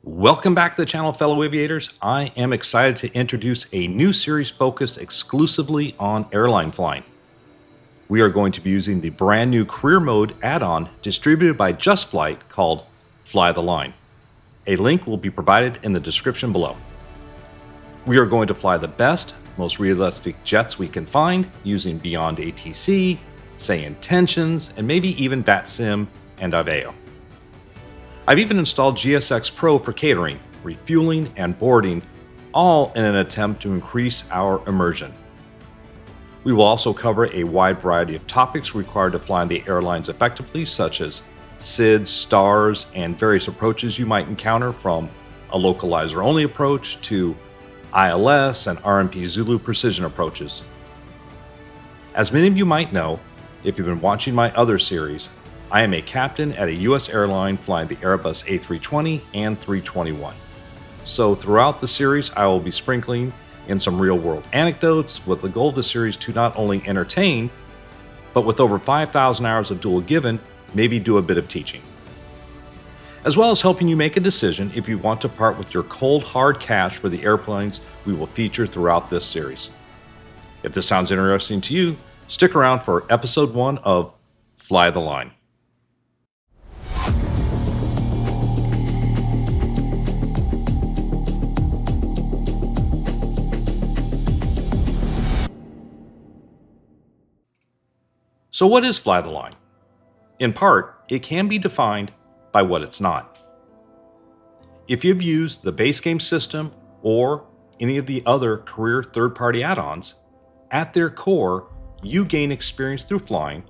Welcome back to the channel, fellow aviators. I am excited to introduce a new series focused exclusively on airline flying. We are going to be using the brand new career mode add-on distributed by Just Flight called Fly the Line. A link will be provided in the description below. We are going to fly the best, most realistic jets we can find using Beyond ATC, Say Intentions, and maybe even VATSIM and Aveo. I've even installed GSX Pro for catering, refueling, and boarding, all in an attempt to increase our immersion. We will also cover a wide variety of topics required to fly the airlines effectively, such as SIDS, STARS, and various approaches you might encounter, from a localizer-only approach to ILS and RMP Zulu precision approaches. As many of you might know, if you've been watching my other series, I am a captain at a US airline flying the Airbus A320 and 321. So throughout the series, I will be sprinkling in some real-world anecdotes with the goal of the series to not only entertain, but with over 5,000 hours of dual given, maybe do a bit of teaching. As well as helping you make a decision if you want to part with your cold, hard cash for the airplanes we will feature throughout this series. If this sounds interesting to you, stick around for episode 1 of Fly the Line. So what is Fly the Line? In part, it can be defined by what it's not. If you've used the base game system or any of the other career third-party add-ons, at their core, you gain experience through flying,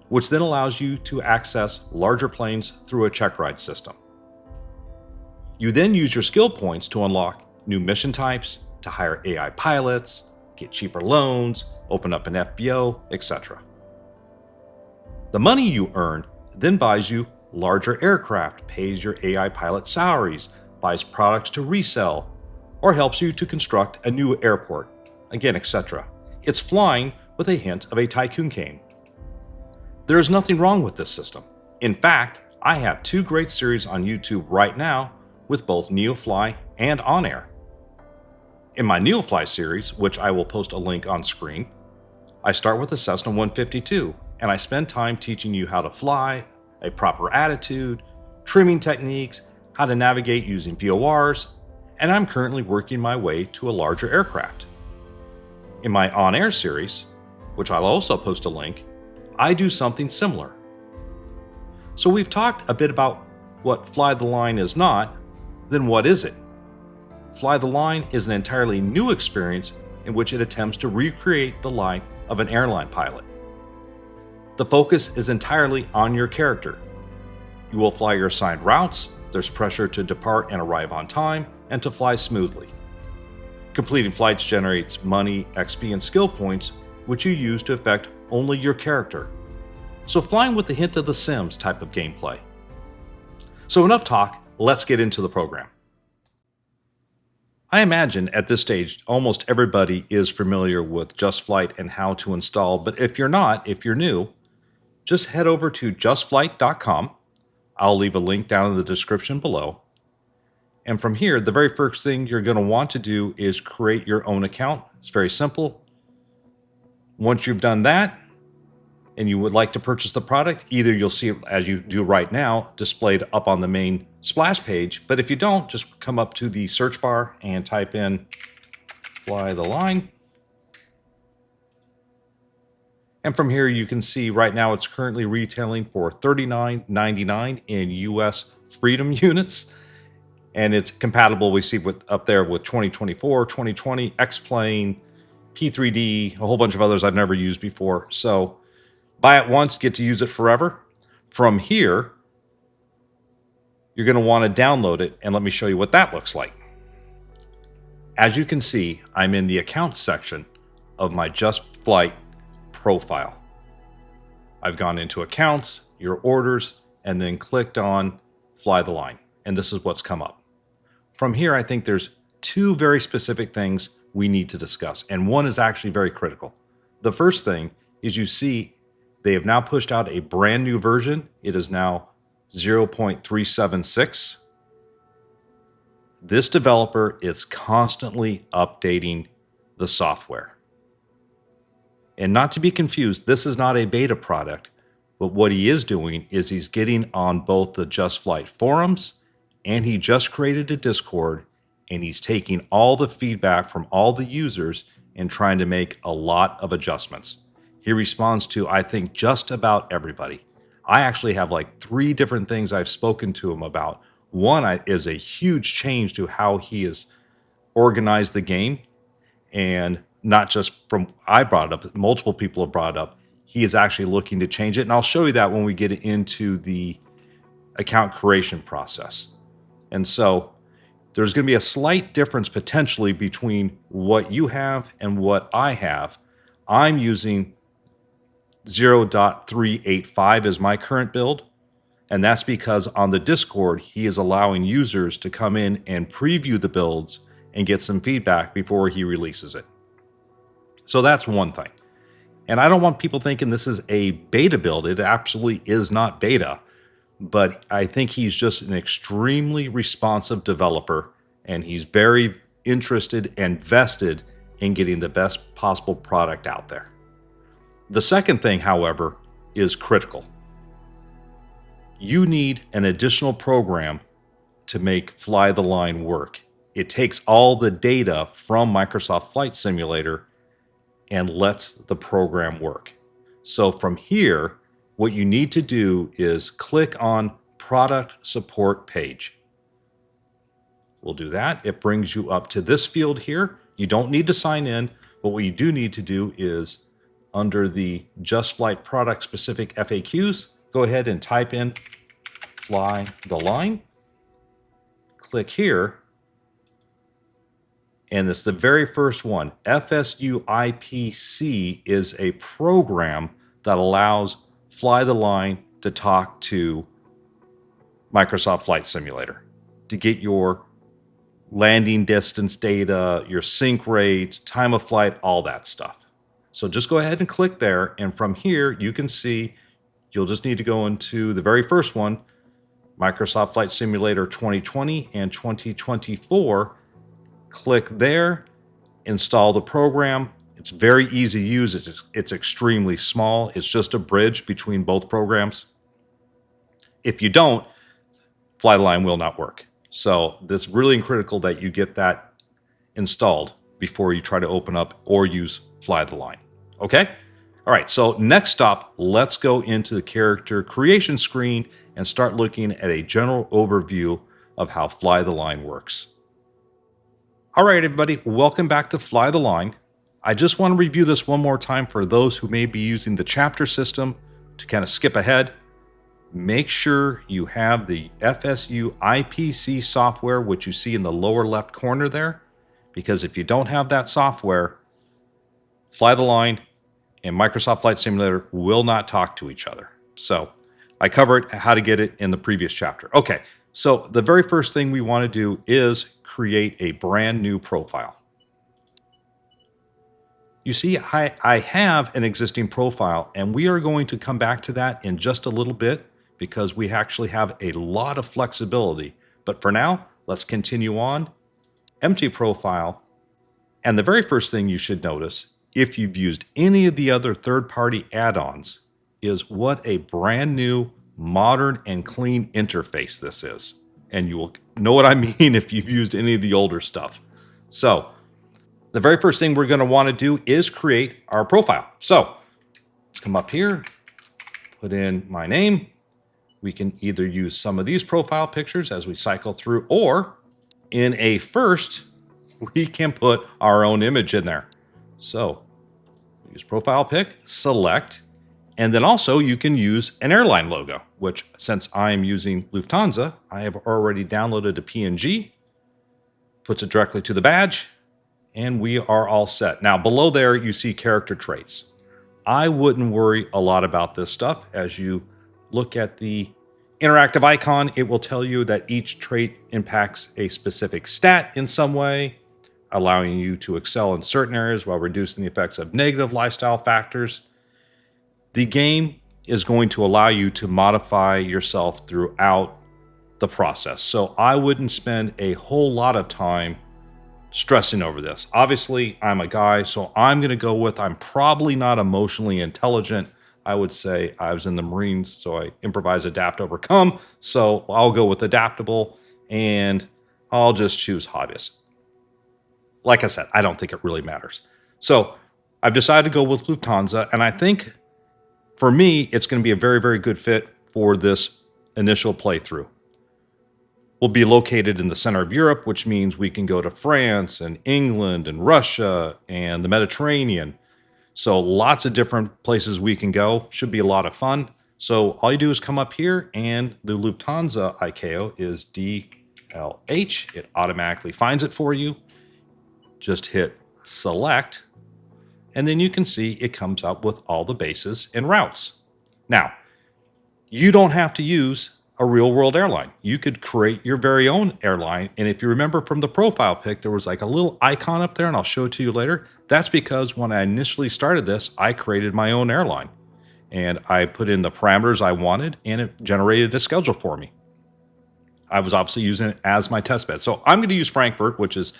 which then allows you to access larger planes through a check ride system. You then use your skill points to unlock new mission types, to hire AI pilots, get cheaper loans, open up an FBO, etc. The money you earn then buys you larger aircraft, pays your AI pilot salaries, buys products to resell, or helps you to construct a new airport, again, etc. It's flying with a hint of a tycoon game. There is nothing wrong with this system. In fact, I have 2 great series on YouTube right now with both NeoFly and On Air. In my NeoFly series, which I will post a link on screen, I start with the Cessna 152, and I spend time teaching you how to fly, a proper attitude, trimming techniques, how to navigate using VORs, and I'm currently working my way to a larger aircraft. In my On Air series, which I'll also post a link, I do something similar. So we've talked a bit about what Fly the Line is not, then what is it? Fly the Line is an entirely new experience in which it attempts to recreate the life of an airline pilot. The focus is entirely on your character. You will fly your assigned routes, there's pressure to depart and arrive on time, and to fly smoothly. Completing flights generates money, XP, and skill points, which you use to affect only your character. So flying with the hint of The Sims type of gameplay. So enough talk, let's get into the program. I imagine at this stage, almost everybody is familiar with Just Flight and how to install, but if you're not, if you're new, just head over to justflight.com. I'll leave a link down in the description below. And from here, the very first thing you're going to want to do is create your own account. It's very simple. Once you've done that, and you would like to purchase the product, either you'll see it as you do right now, displayed up on the main splash page. But if you don't, just come up to the search bar and type in Fly the Line. And from here, you can see right now it's currently retailing for $39.99 in US Freedom units. And it's compatible, we see up there with 2024, 2020, X-Plane, P3D, a whole bunch of others I've never used before. So buy it once, get to use it forever. From here, you're going to want to download it, and let me show you what that looks like. As you can see, I'm in the accounts section of my Just Flight profile. I've gone into accounts, your orders, and then clicked on Fly the Line, and this is what's come up. From here, I think there's 2 very specific things we need to discuss, and one is actually very critical. The first thing is you see they have now pushed out a brand new version. It is now 0.376. This developer is constantly updating the software. And not to be confused, this is not a beta product, but what he is doing is he's getting on both the Just Flight forums, and he just created a Discord, and he's taking all the feedback from all the users and trying to make a lot of adjustments. He responds to, I think, just about everybody. I actually have like 3 different things I've spoken to him about. One is a huge change to how he has organized the game, and not just from I brought it up, multiple people have brought it up. He is actually looking to change it, and I'll show you that when we get into the account creation process. And so there's going to be a slight difference potentially between what you have and what I have. I'm using 0.385 as my current build, and that's because on the Discord, he is allowing users to come in and preview the builds and get some feedback before he releases it. So that's one thing. And I don't want people thinking this is a beta build. It absolutely is not beta, but I think he's just an extremely responsive developer, and he's very interested and vested in getting the best possible product out there. The second thing, however, is critical. You need an additional program to make Fly the Line work. It takes all the data from Microsoft Flight Simulator and lets the program work. So from here, what you need to do is click on Product Support Page. We'll do that. It brings you up to this field here. You don't need to sign in, but what you do need to do is under the Just Flight product specific FAQs, go ahead and type in Fly the Line. Click here. And it's the very first one. FSUIPC is a program that allows Fly the Line to talk to Microsoft Flight Simulator to get your landing distance data, your sync rate, time of flight, all that stuff. So just go ahead and click there. And from here, you can see you'll just need to go into the very first one, Microsoft Flight Simulator 2020 and 2024. Click there, install the program. It's very easy to use. It's extremely small. It's just a bridge between both programs. If you don't, Fly the Line will not work. So it's really critical that you get that installed before you try to open up or use Fly the Line. Okay? All right, so next up, let's go into the character creation screen and start looking at a general overview of how Fly the Line works. All right, everybody, welcome back to Fly the Line. I just want to review this one more time for those who may be using the chapter system to kind of skip ahead. Make sure you have the FSUIPC software, which you see in the lower left corner there, because if you don't have that software, Fly the Line and Microsoft Flight Simulator will not talk to each other. So I covered how to get it in the previous chapter. Okay, so the very first thing we want to do is create a brand new profile. You see, I have an existing profile, and we are going to come back to that in just a little bit because we actually have a lot of flexibility. But for now, let's continue on. Empty profile. And the very first thing you should notice, if you've used any of the other third-party add-ons, is what a brand new, modern, and clean interface this is. And you will know what I mean if you've used any of the older stuff. So the very first thing we're going to want to do is create our profile. So come up here, put in my name. We can either use some of these profile pictures as we cycle through, or in a first, we can put our own image in there. So use profile pic, select, and then also you can use an airline logo, which since I'm using Lufthansa, I have already downloaded a PNG, puts it directly to the badge, and we are all set. Now below there, you see character traits. I wouldn't worry a lot about this stuff. As you look at the interactive icon, it will tell you that each trait impacts a specific stat in some way, allowing you to excel in certain areas while reducing the effects of negative lifestyle factors. The game is going to allow you to modify yourself throughout the process. So I wouldn't spend a whole lot of time stressing over this. Obviously, I'm a guy, so I'm going to go with I'm probably not emotionally intelligent. I would say I was in the Marines, so I improvise, adapt, overcome. So I'll go with adaptable, and I'll just choose hobbyist. Like I said, I don't think it really matters. So I've decided to go with Lufthansa, and I think for me, it's going to be a very, very good fit for this initial playthrough. We'll be located in the center of Europe, which means we can go to France and England and Russia and the Mediterranean. So lots of different places we can go. Should be a lot of fun. So all you do is come up here, and the Lufthansa ICAO is DLH. It automatically finds it for you. Just hit select, and then you can see it comes up with all the bases and routes. Now, you don't have to use a real world airline. You could create your very own airline. And if you remember from the profile pic, there was like a little icon up there, and I'll show it to you later. That's because when I initially started this, I created my own airline, and I put in the parameters I wanted, and it generated a schedule for me. I was obviously using it as my test bed. So I'm going to use Frankfurt, which is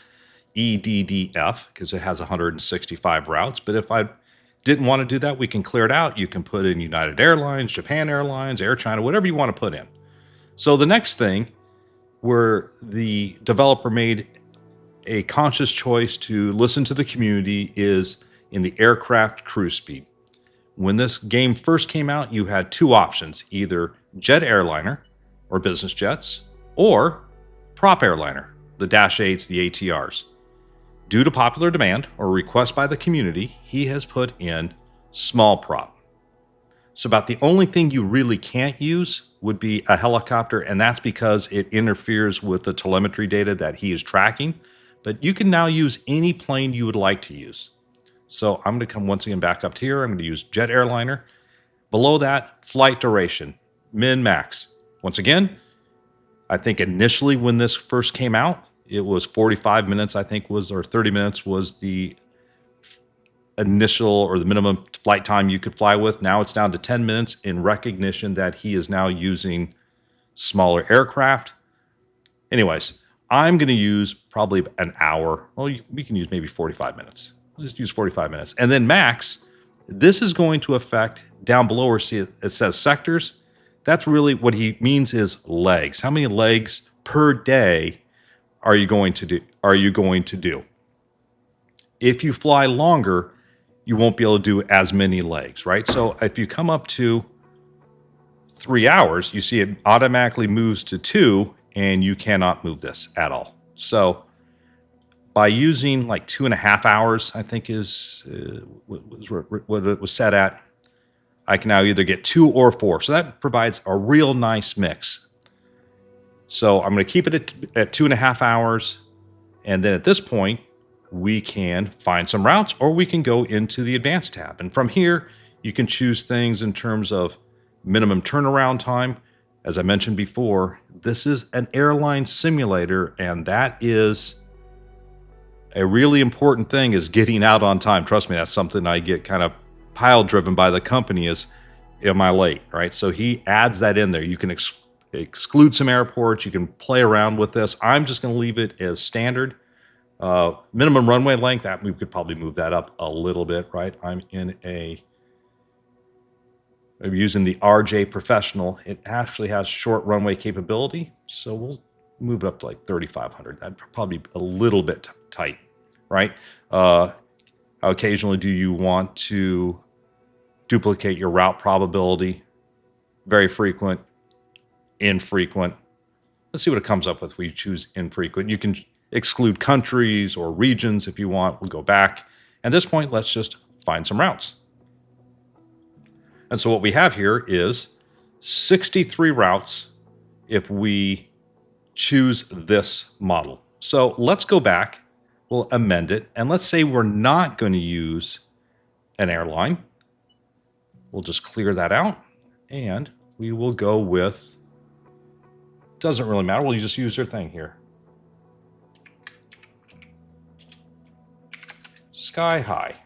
EDDF, because it has 165 routes. But if I didn't want to do that, we can clear it out. You can put in United Airlines, Japan Airlines, Air China, whatever you want to put in. So the next thing where the developer made a conscious choice to listen to the community is in the aircraft cruise speed. When this game first came out, you had two options, either jet airliner or business jets, or prop airliner, the Dash 8s, the ATRs. Due to popular demand or request by the community, he has put in small prop. So about the only thing you really can't use would be a helicopter, and that's because it interferes with the telemetry data that he is tracking. But you can now use any plane you would like to use. So I'm going to come once again back up here. I'm going to use jet airliner. Below that, flight duration, min, max. Once again, I think initially when this first came out, it was 45 minutes, I think was, or 30 minutes was the initial or the minimum flight time you could fly with. Now it's down to 10 minutes in recognition that he is now using smaller aircraft. Anyways, I'm going to use probably an hour. Well, we can use maybe 45 minutes. Let's just use 45 minutes. And then max, this is going to affect down below where see it says sectors. That's really what he means is legs. How many legs per day are you going to do? If you fly longer, you won't be able to do as many legs, right? So if you come up to 3 hours, you see it automatically moves to 2, and you cannot move this at all. So by using like 2.5 hours, I think is what it was set at, I can now either get 2 or 4. So that provides a real nice mix. So I'm going to keep it at 2.5 hours. And then at this point, we can find some routes, or we can go into the advanced tab. And from here, you can choose things in terms of minimum turnaround time. As I mentioned before, this is an airline simulator, and that is a really important thing, is getting out on time. Trust me, that's something I get kind of pile driven by the company is, am I late, right? So he adds that in there. You can exclude some airports. You can play around with this. I'm just going to leave it as standard. Minimum runway length, that we could probably move that up a little bit, right? I'm using the RJ Professional. It actually has short runway capability, so we'll move it up to like 3,500. That'd probably be a little bit tight, right? How occasionally do you want to duplicate your route probability? Very frequent, infrequent. Let's see what it comes up with. We choose infrequent. You can exclude countries or regions if you want. We'll go back. At this point, let's just find some routes. And so what we have here is 63 routes if we choose this model. So let's go back. We'll amend it. And let's say we're not going to use an airline. We'll just clear that out. And we will go with, doesn't really matter. We'll just use their thing here. Sky High,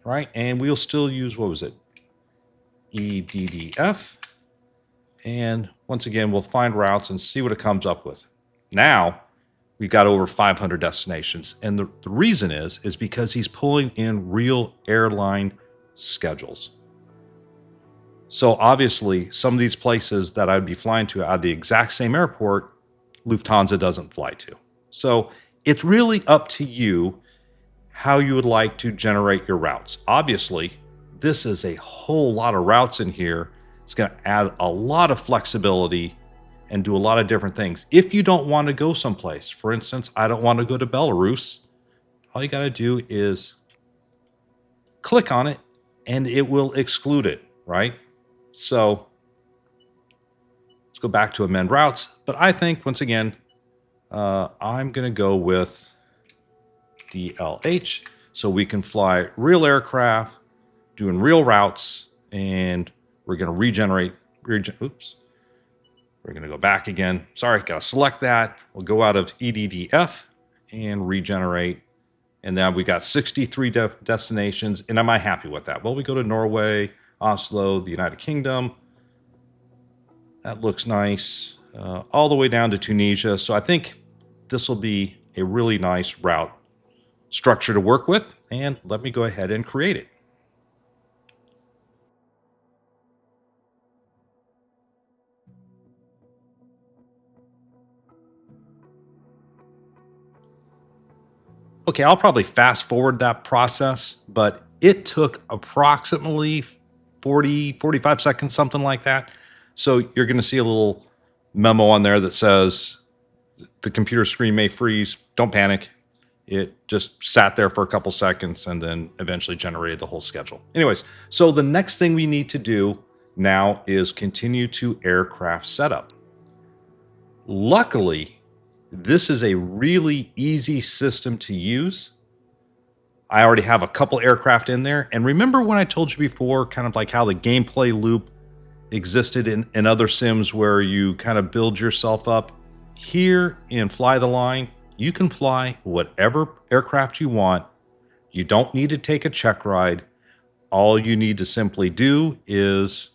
right? And we'll still use, what was it? EDDF. And once again, we'll find routes and see what it comes up with. Now, we've got over 500 destinations. And the reason is because he's pulling in real airline schedules. So obviously, some of these places that I'd be flying to out of the exact same airport, Lufthansa doesn't fly to. So it's really up to you how you would like to generate your routes. Obviously, this is a whole lot of routes in here. It's going to add a lot of flexibility and do a lot of different things. If you don't want to go someplace, for instance, I don't want to go to Belarus, all you got to do is click on it and it will exclude it, right? So let's go back to amend routes. But I think, once again, I'm going to go with DLH so we can fly real aircraft, doing real routes, and we're going to regenerate. Oops. We're going to go back again. Sorry, got to select that. We'll go out of EDDF and regenerate. And then we got 63 destinations. And am I happy with that? Well, we go to Norway, Oslo, the United Kingdom. That looks nice. All the way down to Tunisia. So I think this will be a really nice route structure to work with. And let me go ahead and create it. Okay, I'll probably fast forward that process, but it took approximately 45 seconds, something like that. So you're going to see a little memo on there that says the computer screen may freeze. Don't panic. It just sat there for a couple seconds and then eventually generated the whole schedule. Anyways, so the next thing we need to do now is continue to aircraft setup. Luckily, this is a really easy system to use. I already have a couple aircraft in there. And remember when I told you before, kind of like how the gameplay loop existed in other sims where you kind of build yourself up? Here in Fly the Line, you can fly whatever aircraft you want. You don't need to take a check ride. All you need to simply do is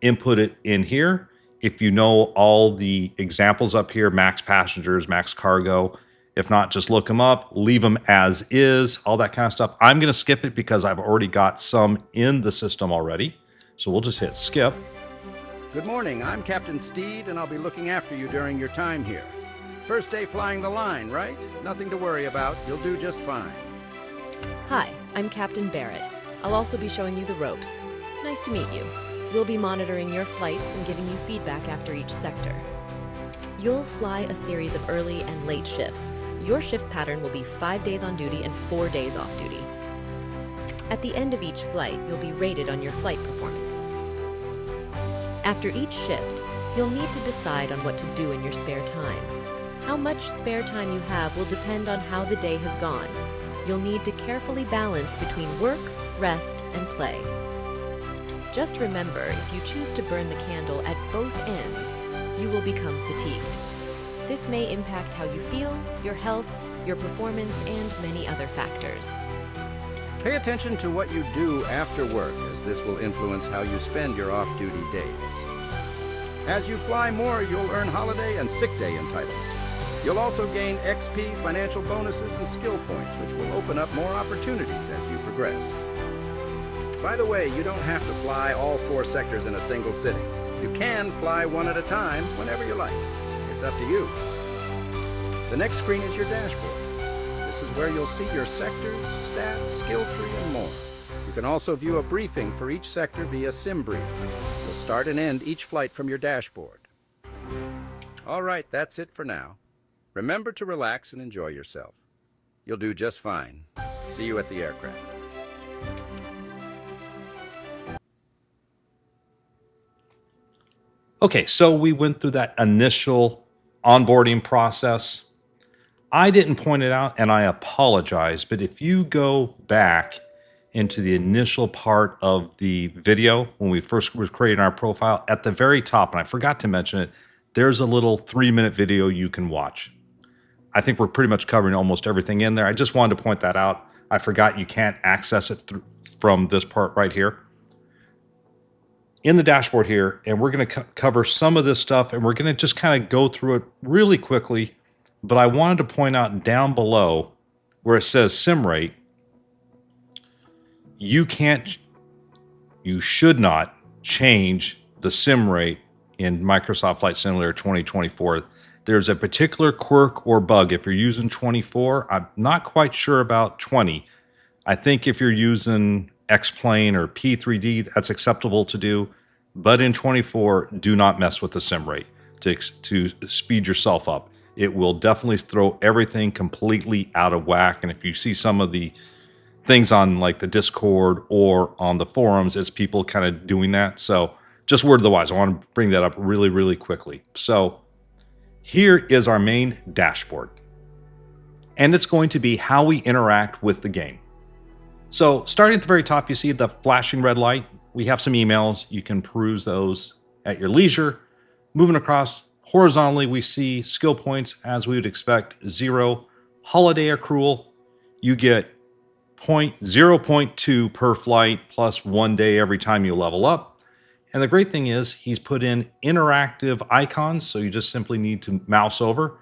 input it in here. If you know all the examples up here, max passengers, max cargo. If not, just look them up, leave them as is, all that kind of stuff. I'm going to skip it because I've already got some in the system already. So we'll just hit skip. Good morning, I'm Captain Steed, and I'll be looking after you during your time here. First day flying the line, right? Nothing to worry about, you'll do just fine. Hi, I'm Captain Barrett. I'll also be showing you the ropes. Nice to meet you. We'll be monitoring your flights and giving you feedback after each sector. You'll fly a series of early and late shifts. Your shift pattern will be 5 days on duty and 4 days off duty. At the end of each flight, you'll be rated on your flight performance. After each shift, you'll need to decide on what to do in your spare time. How much spare time you have will depend on how the day has gone. You'll need to carefully balance between work, rest, and play. Just remember, if you choose to burn the candle at both ends, you will become fatigued. This may impact how you feel, your health, your performance, and many other factors. Pay attention to what you do after work, as this will influence how you spend your off-duty days. As you fly more, you'll earn holiday and sick day entitlement. You'll also gain XP, financial bonuses, and skill points, which will open up more opportunities as you progress. By the way, you don't have to fly all 4 sectors in a single sitting. You can fly one at a time whenever you like. It's up to you. The next screen is your dashboard. This is where you'll see your sectors, stats, skill tree, and more. You can also view a briefing for each sector via SimBrief. You'll start and end each flight from your dashboard. All right, that's it for now. Remember to relax and enjoy yourself. You'll do just fine. See you at the aircraft. Okay, so we went through that initial onboarding process. I didn't point it out, and I apologize, but if you go back into the initial part of the video when we first were creating our profile, at the very top, and I forgot to mention it, there's a little 3-minute video you can watch. I think we're pretty much covering almost everything in there. I just wanted to point that out. I forgot you can't access it from this part right here. in the dashboard here, and we're going to cover some of this stuff, and we're going to just kind of go through it really quickly. But I wanted to point out down below where it says sim rate, you should not change the sim rate in Microsoft Flight Simulator 2024. There's a particular quirk or bug. If you're using 24, I'm not quite sure about 20. I think if you're using X-Plane or P3D, that's acceptable to do. But in 24, do not mess with the sim rate to speed yourself up. It will definitely throw everything completely out of whack. And if you see some of the things on like the Discord or on the forums, it's people kind of doing that. So just word of the wise, I want to bring that up really, really quickly. So here is our main dashboard. And it's going to be how we interact with the game. So starting at the very top, you see the flashing red light. We have some emails. You can peruse those at your leisure. Moving across horizontally, we see skill points as we would expect, 0. Holiday accrual, you get 0.2 per flight plus 1 day every time you level up. And the great thing is he's put in interactive icons, so you just simply need to mouse over.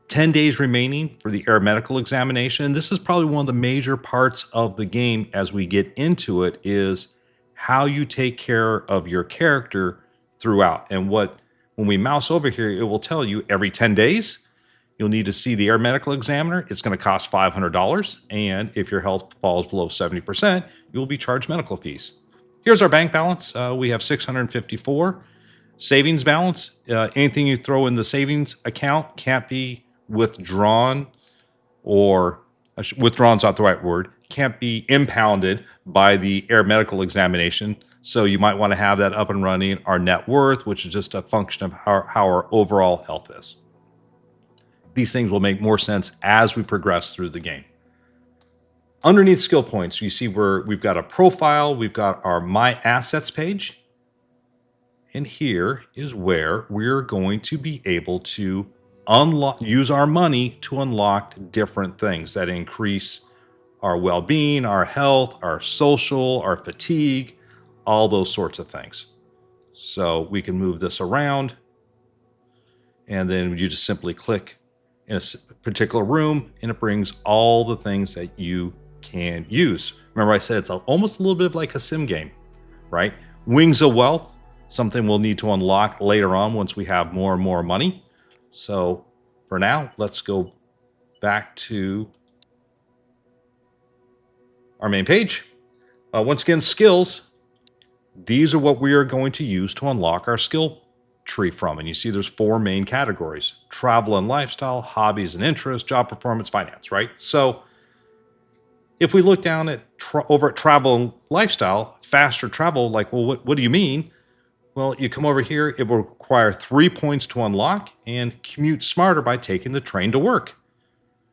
10 days remaining for the air medical examination. This is probably one of the major parts of the game as we get into it, is how you take care of your character throughout. And when we mouse over here, it will tell you every 10 days, you'll need to see the air medical examiner. It's going to cost $500. And if your health falls below 70%, you'll be charged medical fees. Here's our bank balance. We have 654. Savings balance, anything you throw in the savings account can't be withdrawn, or withdrawn's not the right word, can't be impounded by the air medical examination. So you might want to have that up and running. Our net worth, which is just a function of how our overall health is. These things will make more sense as we progress through the game. Underneath skill points, you see where we've got a profile, we've got our My Assets page. And here is where we're going to be able to use our money to unlock different things that increase our well-being, our health, our social, our fatigue, all those sorts of things. So we can move this around, and then you just simply click in a particular room, and it brings all the things that you can use. Remember I said it's almost a little bit like a sim game, right? Wings of Wealth, something we'll need to unlock later on once we have more and more money. So for now, let's go back to our main page. Once again, skills. These are what we are going to use to unlock our skill tree from. And you see there's 4 main categories: travel and lifestyle, hobbies and interests, job performance, finance, right? So if we look down at over at travel and lifestyle, faster travel, like, well, what do you mean? Well, you come over here, it will require 3 points to unlock, and commute smarter by taking the train to work.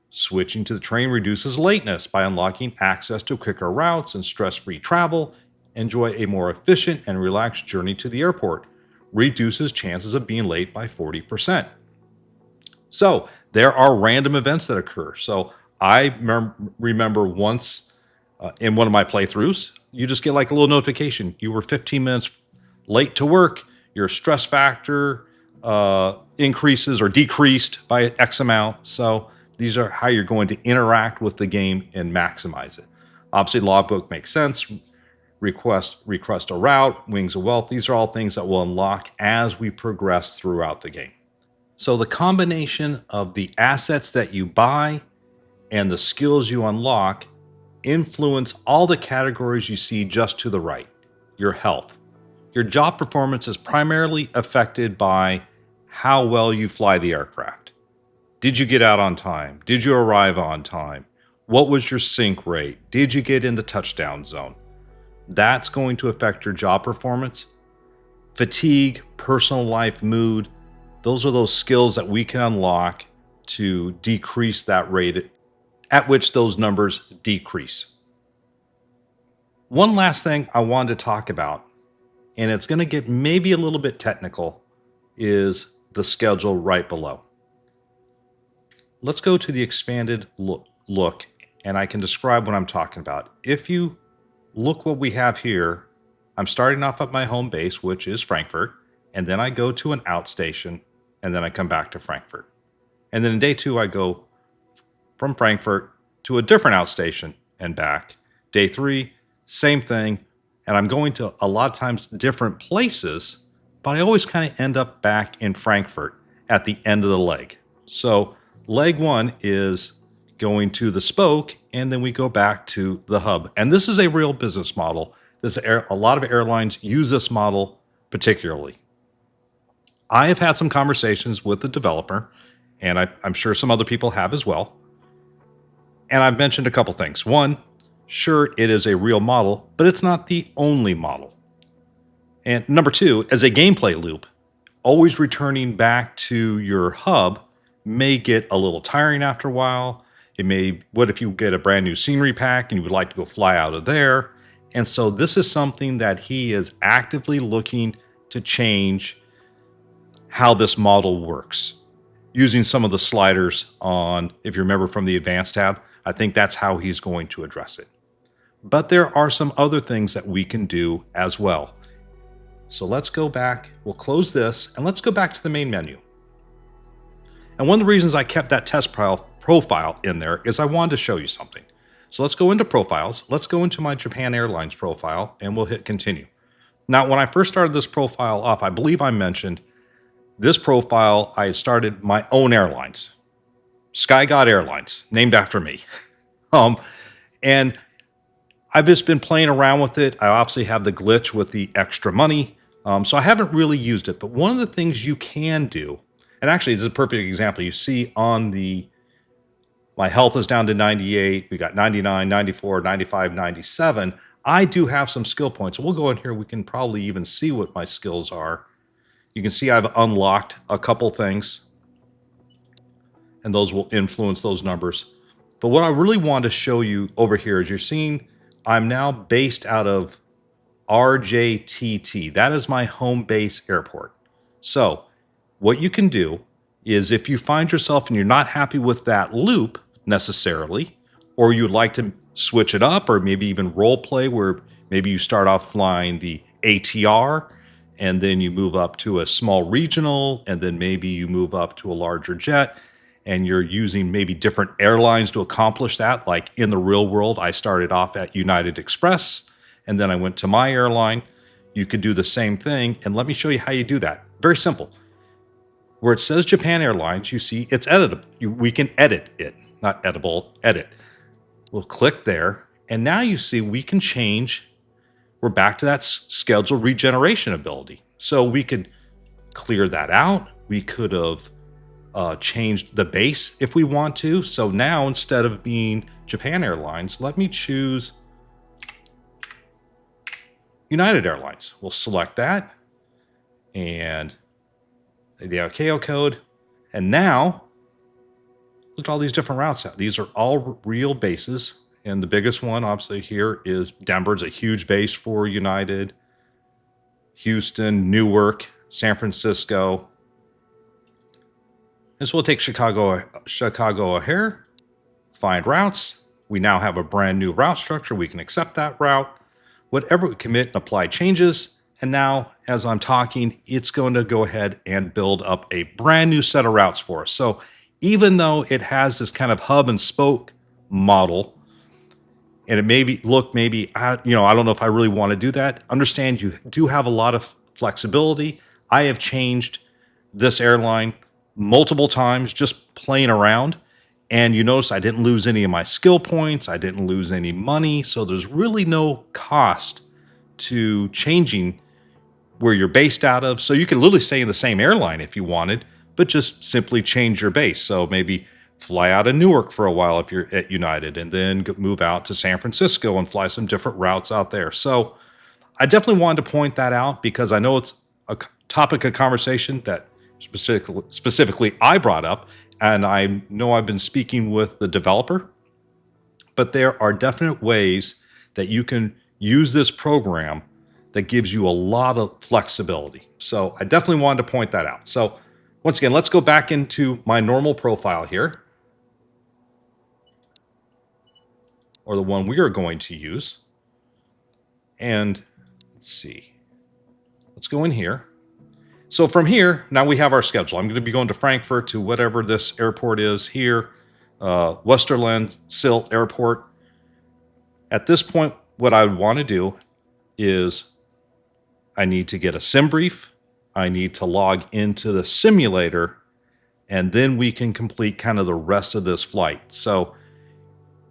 Switching to the train reduces lateness by unlocking access to quicker routes and stress-free travel. Enjoy a more efficient and relaxed journey to the airport. Reduces chances of being late by 40%. So there are random events that occur. So I remember once in one of my playthroughs, you just get like a little notification. You were 15 minutes late to work. Your stress factor increases or decreased by X amount. So these are how you're going to interact with the game and maximize it. Obviously, logbook makes sense. Request a route, Wings of Wealth. These are all things that will unlock as we progress throughout the game. So the combination of the assets that you buy and the skills you unlock influence all the categories you see just to the right. Your health. Your job performance is primarily affected by how well you fly the aircraft. Did you get out on time? Did you arrive on time? What was your sync rate? Did you get in the touchdown zone? That's going to affect your job performance. Fatigue, personal life, mood, those are those skills that we can unlock to decrease that rate at which those numbers decrease. One last thing I wanted to talk about, and it's going to get maybe a little bit technical, is the schedule right below. Let's go to the expanded look, and I can describe what I'm talking about. If you look what we have here, I'm starting off at my home base, which is Frankfurt, and then I go to an outstation, and then I come back to Frankfurt. And then in day 2, I go from Frankfurt to a different outstation and back. Day 3, same thing. And I'm going to a lot of times different places, but I always kind of end up back in Frankfurt at the end of the leg. So leg 1 is going to the spoke, and then we go back to the hub. And this is a real business model. A lot of airlines use this model particularly. I have had some conversations with the developer, and I'm sure some other people have as well. And I've mentioned a couple things. One, sure, it is a real model, but it's not the only model. And number 2, as a gameplay loop, always returning back to your hub may get a little tiring after a while. What if you get a brand new scenery pack and you would like to go fly out of there? And so this is something that he is actively looking to change how this model works. Using some of the sliders on, if you remember from the advanced tab, I think that's how he's going to address it. But there are some other things that we can do as well. So let's go back, we'll close this, and let's go back to the main menu. And one of the reasons I kept that test profile in there is I wanted to show you something. So let's go into profiles, let's go into my Japan Airlines profile, and we'll hit continue. Now, when I first started this profile off, I believe I mentioned this profile, I started my own airlines. Sky God Airlines, named after me. And I've just been playing around with it. I obviously have the glitch with the extra money. So I haven't really used it. But one of the things you can do, and actually it's a perfect example. You see on my health is down to 98. We got 99, 94, 95, 97. I do have some skill points. We'll go in here. We can probably even see what my skills are. You can see I've unlocked a couple things, and those will influence those numbers. But what I really want to show you over here is you're seeing I'm now based out of RJTT. That is my home base airport. So what you can do is if you find yourself and you're not happy with that loop necessarily, or you'd like to switch it up, or maybe even role play where maybe you start off flying the ATR, and then you move up to a small regional, and then maybe you move up to a larger jet, and you're using maybe different airlines to accomplish that. Like in the real world, I started off at United Express, and then I went to my airline. You could do the same thing, and let me show you how you do that. Very simple. Where it says Japan Airlines, you see it's editable. We can edit it, not editable, edit. We'll click there, and now you see we can change. We're back to that schedule regeneration ability. So we could clear that out. We could have changed the base if we want to. So now instead of being Japan Airlines, let me choose United Airlines. We'll select that and the ICAO code. And now look at all these different routes. These are all real bases. And the biggest one, obviously, here is Denver's a huge base for United. Houston, Newark, San Francisco. And so we'll take Chicago O'Hare, find routes. We now have a brand new route structure. We can accept that route. Whatever we commit and apply changes. And now, as I'm talking, it's going to go ahead and build up a brand new set of routes for us. So even though it has this kind of hub and spoke model, and it I don't know if I really want to do that. Understand you do have a lot of flexibility. I have changed this airline multiple times just playing around. And you notice I didn't lose any of my skill points. I didn't lose any money. So there's really no cost to changing where you're based out of. So you can literally stay in the same airline if you wanted, but just simply change your base. So maybe fly out of Newark for a while if you're at United, and then move out to San Francisco and fly some different routes out there. So I definitely wanted to point that out because I know it's a topic of conversation that specifically I brought up, and I know I've been speaking with the developer, but there are definite ways that you can use this program that gives you a lot of flexibility. So I definitely wanted to point that out. So once again, let's go back into my normal profile here, or the one we are going to use. And let's see. Let's go in here. So from here, now we have our schedule. I'm going to be going to Frankfurt to whatever this airport is here, Westerland Silt Airport. At this point, what I would want to do is I need to get a sim brief. I need to log into the simulator, and then we can complete kind of the rest of this flight. So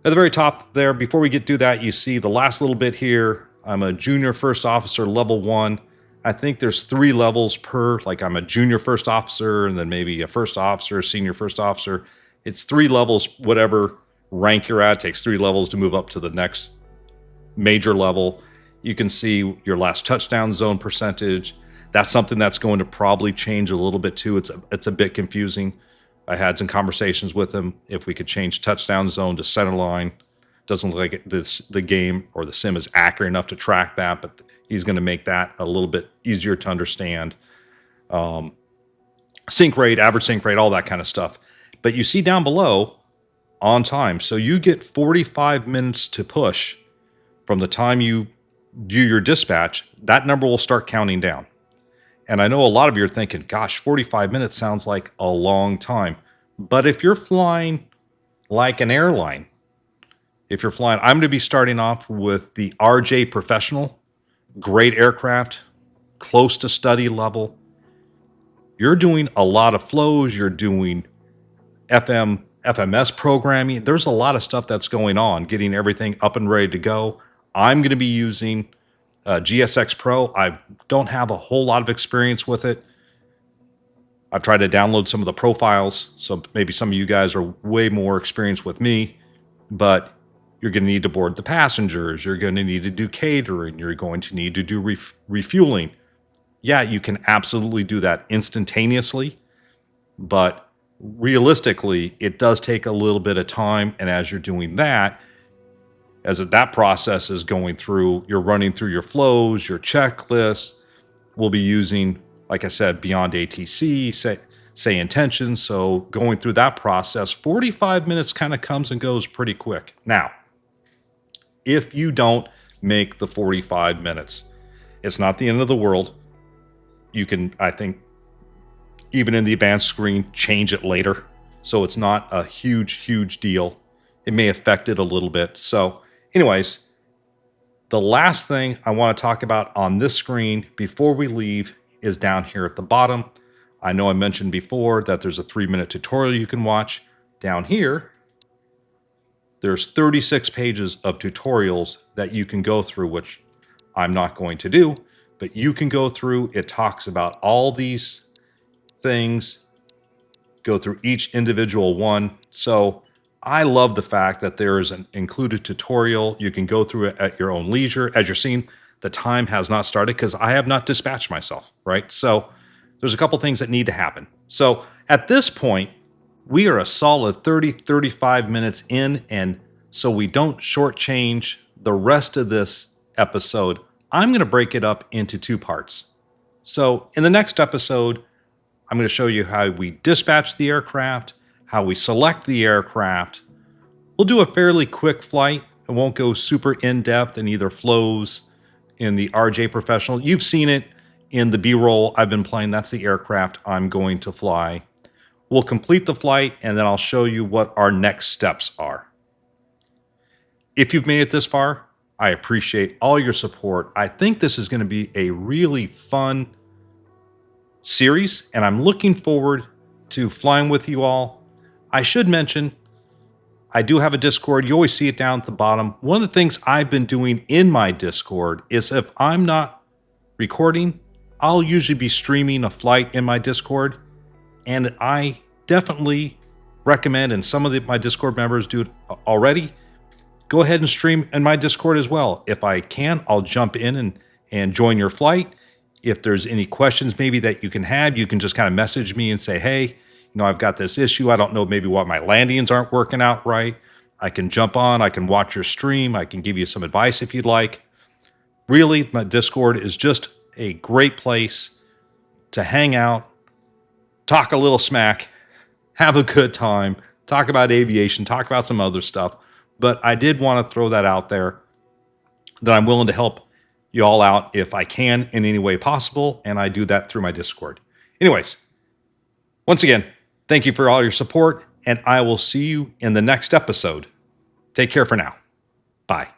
at the very top there, before we get to that, you see the last little bit here. I'm a junior first officer, level 1. I think there's 3 levels per, like I'm a junior first officer and then maybe a first officer, senior first officer. It's 3 levels, whatever rank you're at. It takes 3 levels to move up to the next major level. You can see your last touchdown zone percentage. That's something that's going to probably change a little bit too. It's a bit confusing. I had some conversations with him. If we could change touchdown zone to center line, doesn't look like the game or the sim is accurate enough to track that, but he's going to make that a little bit easier to understand. Sync rate, average sync rate, all that kind of stuff. But you see down below, on time. So you get 45 minutes to push from the time you do your dispatch. That number will start counting down. And I know a lot of you are thinking, gosh, 45 minutes sounds like a long time. But if you're flying like an airline, I'm going to be starting off with the RJ Professional. Great aircraft, close to study level. You're doing a lot of flows. You're doing FMS programming. There's a lot of stuff that's going on, getting everything up and ready to go. I'm going to be using GSX Pro. I don't have a whole lot of experience with it. I've tried to download some of the profiles, so maybe some of you guys are way more experienced with me, but you're going to need to board the passengers. You're going to need to do catering. You're going to need to do refueling. Yeah, you can absolutely do that instantaneously, but realistically, it does take a little bit of time. And as you're doing that, as that process is going through, you're running through your flows, your checklists. We'll be using, like I said, Beyond ATC, say intentions. So going through that process, 45 minutes kind of comes and goes pretty quick. Now, if you don't make the 45 minutes, it's not the end of the world. You can, I think, even in the advanced screen, change it later. So it's not a huge deal. It may affect it a little bit. So anyways, the last thing I want to talk about on this screen before we leave is down here at the bottom. I know I mentioned before that there's a 3-minute tutorial you can watch. Down here, there's 36 pages of tutorials that you can go through, which I'm not going to do, but you can go through. It talks about all these things, go through each individual one. So I love the fact that there is an included tutorial. You can go through it at your own leisure. As you're seeing, the time has not started because I have not dispatched myself, right? So there's a couple things that need to happen. So at this point, we are a solid 35 minutes in, and so we don't shortchange the rest of this episode, I'm going to break it up into 2 parts. So in the next episode, I'm going to show you how we dispatch the aircraft, how we select the aircraft. We'll do a fairly quick flight. It won't go super in-depth in either flows in the RJ Professional. You've seen it in the B-roll I've been playing. That's the aircraft I'm going to fly. We'll complete the flight, and then I'll show you what our next steps are. If you've made it this far, I appreciate all your support. I think this is going to be a really fun series, and I'm looking forward to flying with you all. I should mention, I do have a Discord. You always see it down at the bottom. One of the things I've been doing in my Discord is if I'm not recording, I'll usually be streaming a flight in my Discord. And I definitely recommend, and some of my Discord members do it already, go ahead and stream in my Discord as well. If I can, I'll jump in and join your flight. If there's any questions maybe that you can have, you can just kind of message me and say, hey, I've got this issue. I don't know maybe what my landings aren't working out right. I can jump on. I can watch your stream. I can give you some advice if you'd like. Really, my Discord is just a great place to hang out, talk a little smack, have a good time, talk about aviation, talk about some other stuff. But I did want to throw that out there that I'm willing to help you all out if I can in any way possible, and I do that through my Discord. Anyways, once again, thank you for all your support, and I will see you in the next episode. Take care for now. Bye.